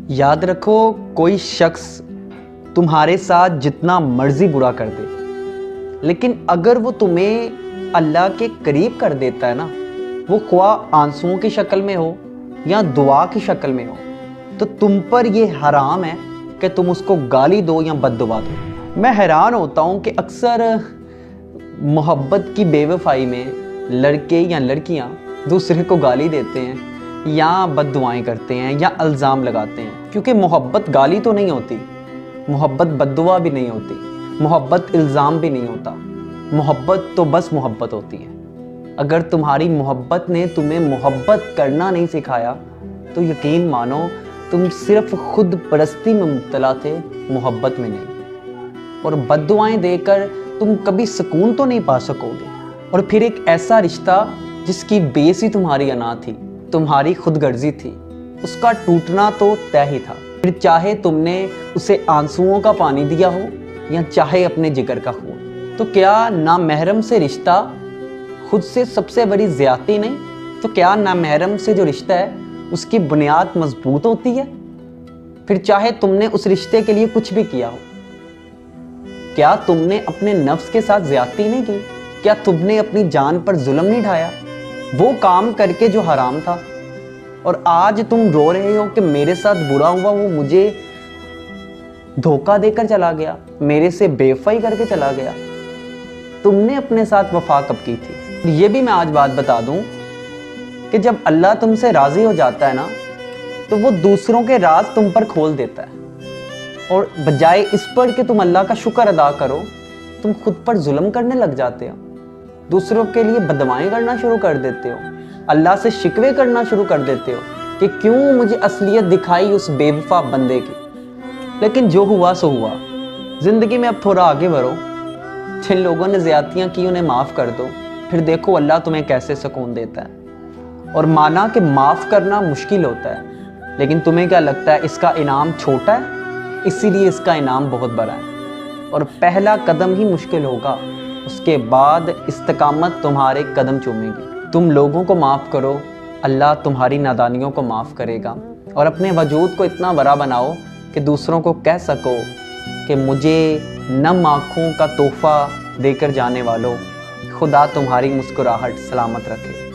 याद रखो, कोई शख्स तुम्हारे साथ जितना मर्जी बुरा कर दे, लेकिन अगर वो तुम्हें अल्लाह के करीब कर देता है ना, वो ख्वाह आंसुओं की शक्ल में हो या दुआ की शक्ल में हो, तो तुम पर ये हराम है कि तुम उसको गाली दो या बद्दुआ दो। मैं हैरान होता हूँ कि अक्सर मोहब्बत की बेवफाई में लड़के या लड़कियाँ दूसरे को गाली देते हैं या बद्दुआएं करते हैं या इल्ज़ाम लगाते हैं, क्योंकि मोहब्बत गाली तो नहीं होती, मोहब्बत बद्दुआ भी नहीं होती, मोहब्बत इल्ज़ाम भी नहीं होता। मोहब्बत तो बस मोहब्बत होती है। अगर तुम्हारी मोहब्बत ने तुम्हें मोहब्बत करना नहीं सिखाया तो यकीन मानो तुम सिर्फ खुद परस्ती में मुब्तला थे, मोहब्बत में नहीं। और बद्दुआएं देकर तुम कभी सुकून तो नहीं पा सकोगे। और फिर एक ऐसा रिश्ता जिसकी बेस ही तुम्हारी अना थी, तुम्हारी खुदगर्जी थी, उसका टूटना तो तय ही था। फिर चाहे तुमने उसे आंसुओं का पानी दिया हो या चाहे अपने जिगर का खून। तो क्या नामहरम से रिश्ता खुद से सबसे बड़ी ज़्यादती नहीं? तो क्या नामहरम से जो रिश्ता है उसकी बुनियाद मजबूत होती है? फिर चाहे तुमने उस रिश्ते के लिए कुछ भी किया हो, क्या तुमने अपने नफ्स के साथ ज़्यादती नहीं की? क्या तुमने अपनी जान पर जुल्म नहीं ढाया, वो काम करके जो हराम था? और आज तुम रो रहे हो कि मेरे साथ बुरा हुआ, वो मुझे धोखा देकर चला गया, मेरे से बेवफाई करके चला गया। तुमने अपने साथ वफा कब की थी? ये भी मैं आज बात बता दूं कि जब अल्लाह तुमसे राज़ी हो जाता है ना, तो वो दूसरों के राज तुम पर खोल देता है। और बजाय इस पर कि तुम अल्लाह का शुक्र अदा करो, तुम खुद पर जुल्म करने लग जाते हो, दूसरों के लिए बददुआएं करना शुरू कर देते हो, अल्लाह से शिकवे करना शुरू कर देते हो कि क्यों मुझे असलियत दिखाई उस बेवफा बंदे की। लेकिन जो हुआ सो हुआ। ज़िंदगी में अब थोड़ा आगे बढ़ो, जिन लोगों ने ज़्यादतियाँ की उन्हें माफ़ कर दो, फिर देखो अल्लाह तुम्हें कैसे सुकून देता है। और माना कि माफ़ करना मुश्किल होता है, लेकिन तुम्हें क्या लगता है इसका इनाम छोटा है? इसीलिए इसका इनाम बहुत बड़ा है। और पहला कदम ही मुश्किल होगा, उसके बाद इस्तिकामत तुम्हारे कदम चूमेगी। तुम लोगों को माफ़ करो, अल्लाह तुम्हारी नादानियों को माफ़ करेगा। और अपने वजूद को इतना बड़ा बनाओ कि दूसरों को कह सको कि मुझे नम आँखों का तोहफ़ा देकर जाने वालों, खुदा तुम्हारी मुस्कुराहट सलामत रखे।